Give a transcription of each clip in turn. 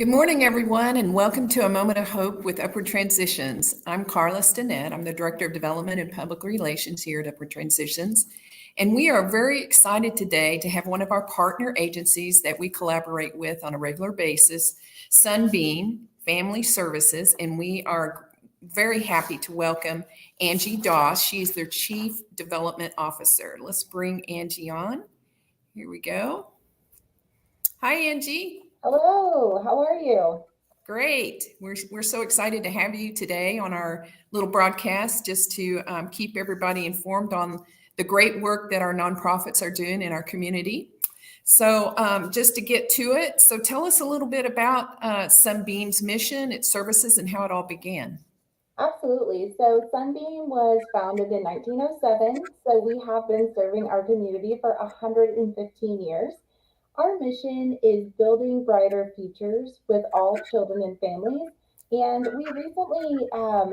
Good morning, everyone, and welcome to A Moment of Hope with Upward Transitions. I'm Carla Stinnett. I'm the Director of Development and Public Relations here at Upward Transitions. And we are very excited today to have one of our partner agencies that we collaborate with on a regular basis, Sunbeam Family Services. And we are very happy to welcome Angie Doss. She is their Chief Development Officer. Let's bring Angie on. Here we go. Hi, Angie. Hello, how are you? Great. We're so excited to have you today on our little broadcast just to keep everybody informed on the great work that our nonprofits are doing in our community. So just to get to it, so tell us a little bit about Sunbeam's mission, its services, and how it all began. Absolutely. So Sunbeam was founded in 1907. So we have been serving our community for 115 years. Our mission is building brighter futures with all children and families. And we recently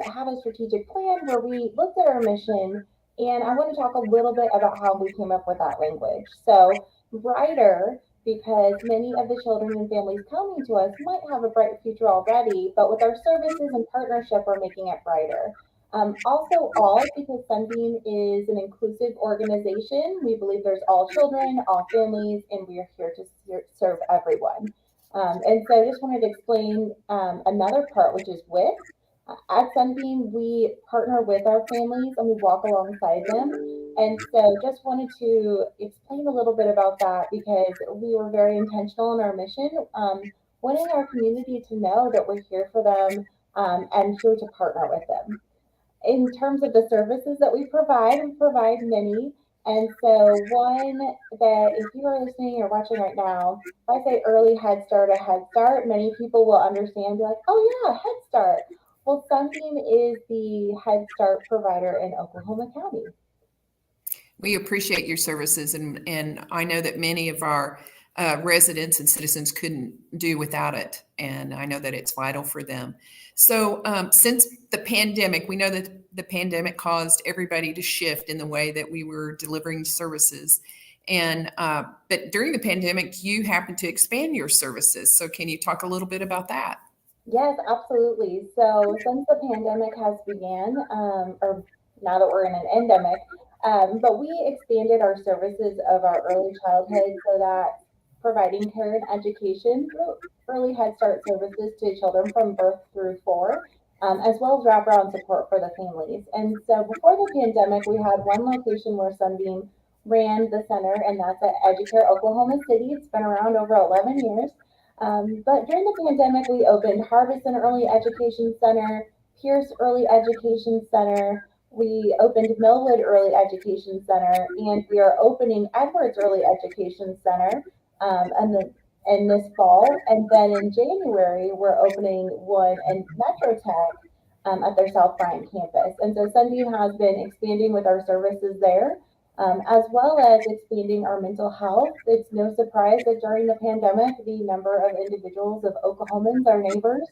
had a strategic plan where we looked at our mission, and I want to talk a little bit about how we came up with that language. So, brighter, because many of the children and families coming to us might have a bright future already, but with our services and partnership, we're making it brighter. Also, all because Sunbeam is an inclusive organization. We believe there's all children, all families, and we are here to serve everyone. And so I just wanted to explain another part, which is with. At Sunbeam, we partner with our families and we walk alongside them. And so just wanted to explain a little bit about that because we were very intentional in our mission, wanting our community to know that we're here for them and here to partner with them. In terms of the services that we provide many. And so, one that if you are listening or watching right now, if I say early Head Start or Head Start, many people will understand, be like, oh, yeah, Head Start. Well, Sunbeam is the Head Start provider in Oklahoma County. We appreciate your services, and I know that many of our residents and citizens couldn't do without it, and I know that it's vital for them. So, since the pandemic, we know that the pandemic caused everybody to shift in the way that we were delivering services. And but during the pandemic, you happened to expand your services. So, can you talk a little bit about that? Yes, absolutely. So since the pandemic has began, or now that we're in an endemic, but we expanded our services of our early childhood so that providing care and education through early Head Start services to children from birth through 4, as well as wraparound support for the families. And so before the pandemic, we had one location where Sunbeam ran the center, and that's at Educare Oklahoma City. It's been around over 11 years. But during the pandemic, we opened Harbison Early Education Center, Pierce Early Education Center. We opened Millwood Early Education Center, and we are opening Edwards Early Education Center in this fall. And then in January, we're opening one in Metro Tech at their South Bryant campus. And so Sunbeam has been expanding with our services there as well as expanding our mental health. It's no surprise that during the pandemic, the number of individuals of Oklahomans, our neighbors,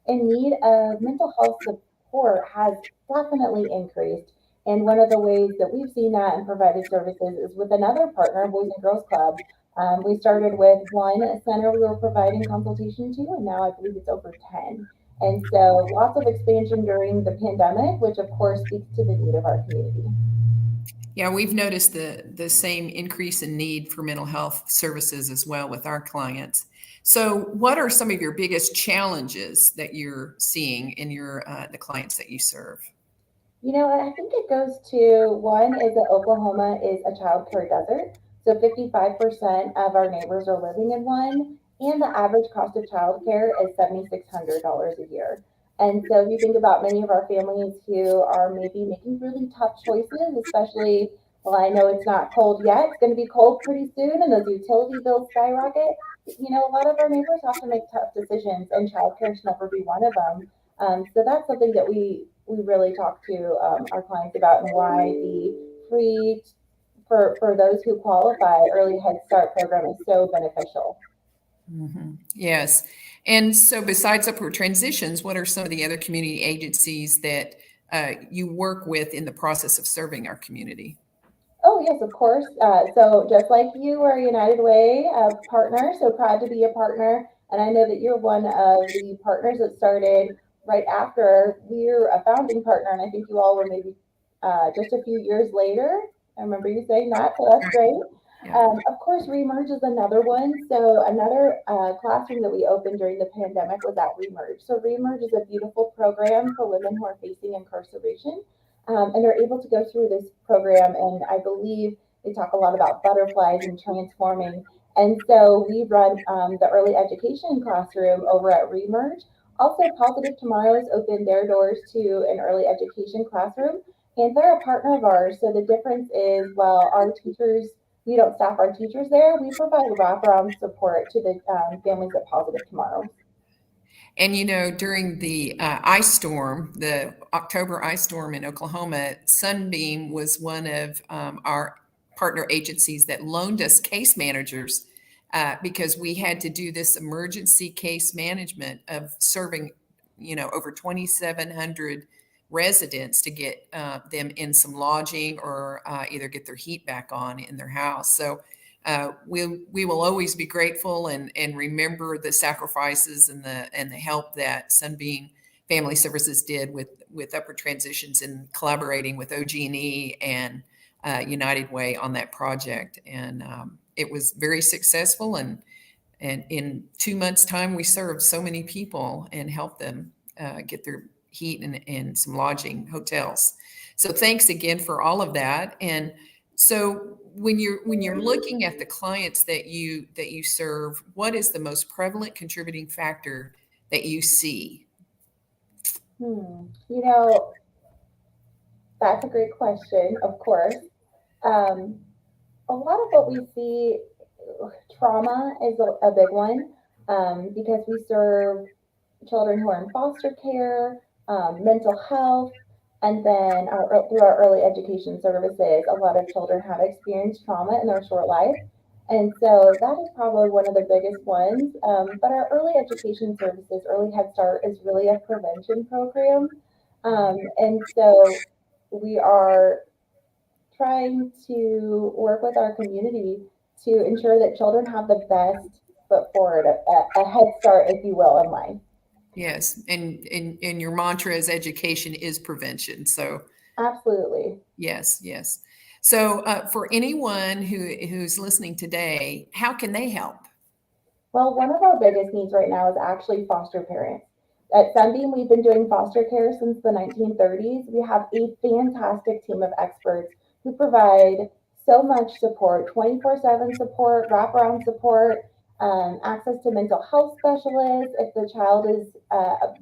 in need of mental health support has definitely increased. And one of the ways that we've seen that and provided services is with another partner, Boys and Girls Club. We started with one center we were providing consultation to, and now I believe it's over 10. And so lots of expansion during the pandemic, which of course speaks to the need of our community. Yeah, we've noticed the same increase in need for mental health services as well with our clients. So, what are some of your biggest challenges that you're seeing in your the clients that you serve? You know, I think it goes to one is that Oklahoma is a childcare desert. So 55% of our neighbors are living in one, and the average cost of childcare is $7,600 a year. And so if you think about many of our families who are maybe making really tough choices, especially, well, I know it's not cold yet, it's going to be cold pretty soon, and those utility bills skyrocket. You know, a lot of our neighbors have to make tough decisions, and childcare should never be one of them. So that's something that we really talk to our clients about and why the free for those who qualify early Head Start program is so beneficial. Yes. And so, besides Upward Transitions, what are some of the other community agencies that you work with in the process of serving our community? Oh, yes, of course. So just like you, we're a United Way partner, so proud to be a partner And I know that you're one of the partners that started right after. We're a founding partner, and I think you all were maybe just a few years later. I remember you saying that, so that's Right. great. Yeah. Of course, Remerge is another one. So another classroom that we opened during the pandemic was at Remerge. So Remerge is a beautiful program for women who are facing incarceration, and they're able to go through this program. And I believe they talk a lot about butterflies and transforming. And so we run the early education classroom over at Remerge. Also, Positive Tomorrows opened their doors to an early education classroom, and they're a partner of ours. So the difference is, while our teachers, we don't staff our teachers there, we provide wraparound support to the families at Positive Tomorrows. And during the ice storm, the October ice storm in Oklahoma, Sunbeam was one of our partner agencies that loaned us case managers because we had to do this emergency case management of serving, over 2,700 residents to get them in some lodging or either get their heat back on in their house. So we will always be grateful and remember the sacrifices and the help that Sunbeam Family Services did with Upward Transitions and collaborating with OG&E and United Way on that project. And it was very successful. And in 2 months' time, we served so many people and helped them get their heat and some lodging hotels. So thanks again for all of that. And so when you're looking at the clients that you serve, what is the most prevalent contributing factor that you see? You know, that's a great question, of course. Um, a lot of what we see, trauma is a big one, because we serve children who are in foster care, mental health, and then through our early education services, a lot of children have experienced trauma in their short life. And so that is probably one of the biggest ones. But our early education services, Early Head Start, is really a prevention program. And so we are trying to work with our community to ensure that children have the best foot forward, a head start, if you will, in life. Yes, and your mantra is education is prevention. So Absolutely. yes, yes. So for anyone who's listening today, how can they help? Well, one of our biggest needs right now is actually foster parents. At Sunbeam, we've been doing foster care since the 1930s. We have a fantastic team of experts who provide so much support, 24/7 support, wraparound support, access to mental health specialists. If the child is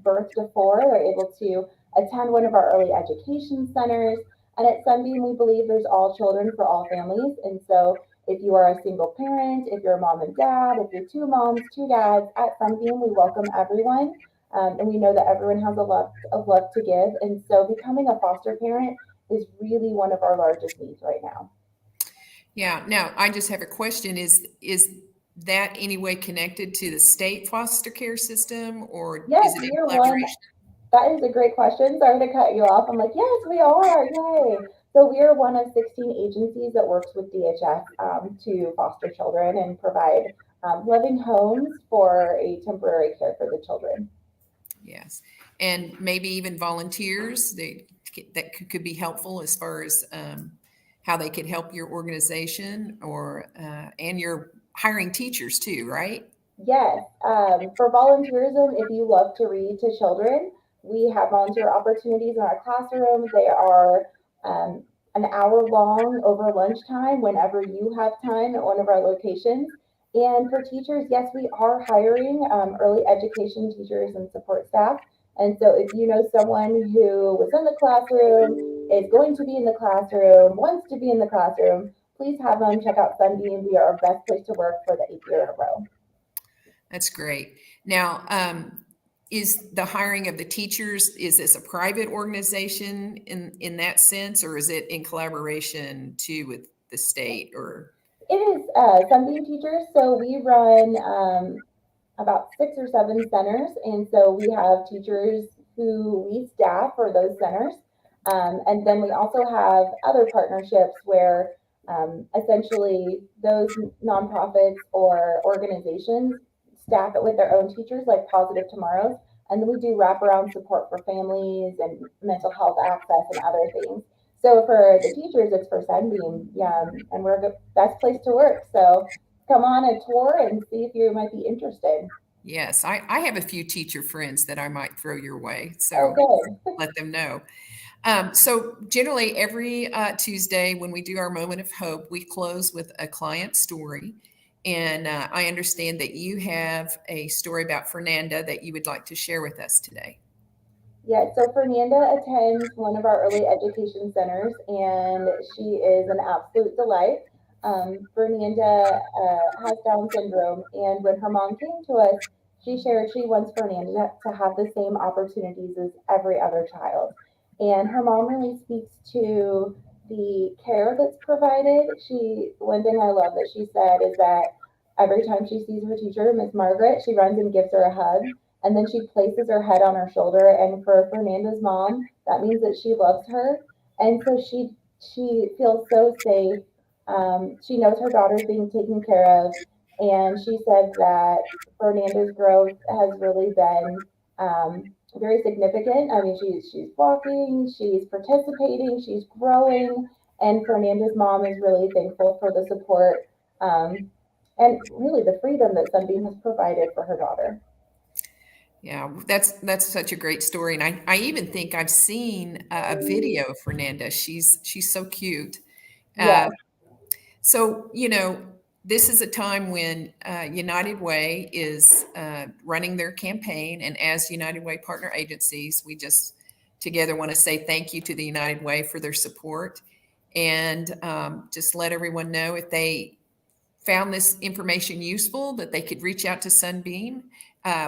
birth to four, they're able to attend one of our early education centers. And at Sunbeam, we believe there's all children for all families. And so if you are a single parent, if you're a mom and dad, if you're two moms, two dads, at Sunbeam, we welcome everyone. And we know that everyone has a lot of love to give. And so becoming a foster parent is really one of our largest needs right now. Yeah. Now, I just have a question. Is that any way connected to the state foster care system, or Yes, is it in we are one. collaboration? That is a great question. Sorry to cut you off. I'm like, yes, we are. Yay. So we are one of 16 agencies that works with DHS to foster children and provide loving homes for a temporary care for the children. Yes. And maybe even volunteers that could be helpful as far as how they could help your organization or and you're hiring teachers too, right? Yes, for volunteerism, if you love to read to children, we have volunteer opportunities in our classroom. They are um, an hour long over lunchtime whenever you have time at one of our locations. And for teachers, yes, we are hiring early education teachers and support staff. And so if you know someone who was in the classroom, is going to be in the classroom, wants to be in the classroom, please have them check out Sunbeam. We are our best place to work for the 8th year in a row. That's great. Now, is the hiring of the teachers, is this a private organization in that sense, or is it in collaboration too with the state or? It is Sunbeam Teachers. So we run about 6 or 7 centers. And so we have teachers who we staff for those centers. And then we also have other partnerships where essentially those nonprofits or organizations staff it with their own teachers, like Positive Tomorrows. And then we do wraparound support for families and mental health access and other things. So for the teachers, it's for Sunbeam, yeah, and we're the best place to work. So come on a tour and see if you might be interested. Yes, I have a few teacher friends that I might throw your way, Oh, so good. let them know. So generally every Tuesday when we do our moment of hope, we close with a client story. And I understand that you have a story about Fernanda that you would like to share with us today. Yeah, so Fernanda attends one of our early education centers, and she is an absolute delight. Fernanda has Down syndrome, and when her mom came to us, she shared she wants Fernanda to have the same opportunities as every other child. And her mom really speaks to the care that's provided. One thing I love that she said is that every time she sees her teacher, Miss Margaret, she runs and gives her a hug, and then she places her head on her shoulder. And for Fernanda's mom, that means that she loves her, and so she feels so safe. She knows her daughter's being taken care of, and she said that Fernanda's growth has really been very significant. I mean, she's walking, she's participating, she's growing, and Fernanda's mom is really thankful for the support and really the freedom that Sunbeam has provided for her daughter. Yeah, that's such a great story, and I even think I've seen a video of Fernanda. She's so cute. Uh, Yes, so this is a time when United Way is running their campaign, and as United Way partner agencies, we just together want to say thank you to the United Way for their support, and just let everyone know if they found this information useful that they could reach out to Sunbeam.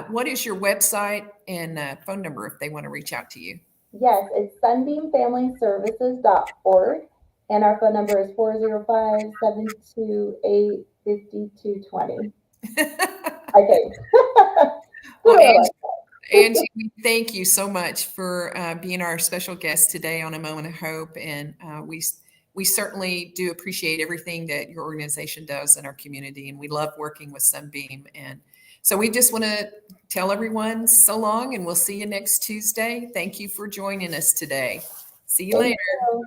What is your website and phone number if they want to reach out to you? yes, it's sunbeamfamilyservices.org, and our phone number is 405-728-5220. I think. Well, Something like Angie, we thank you so much for being our special guest today on A Moment of Hope, and we certainly do appreciate everything that your organization does in our community, and we love working with Sunbeam. And so we just want to tell everyone so long, and we'll see you next Tuesday. Thank you for joining us today. See you Thank later. you.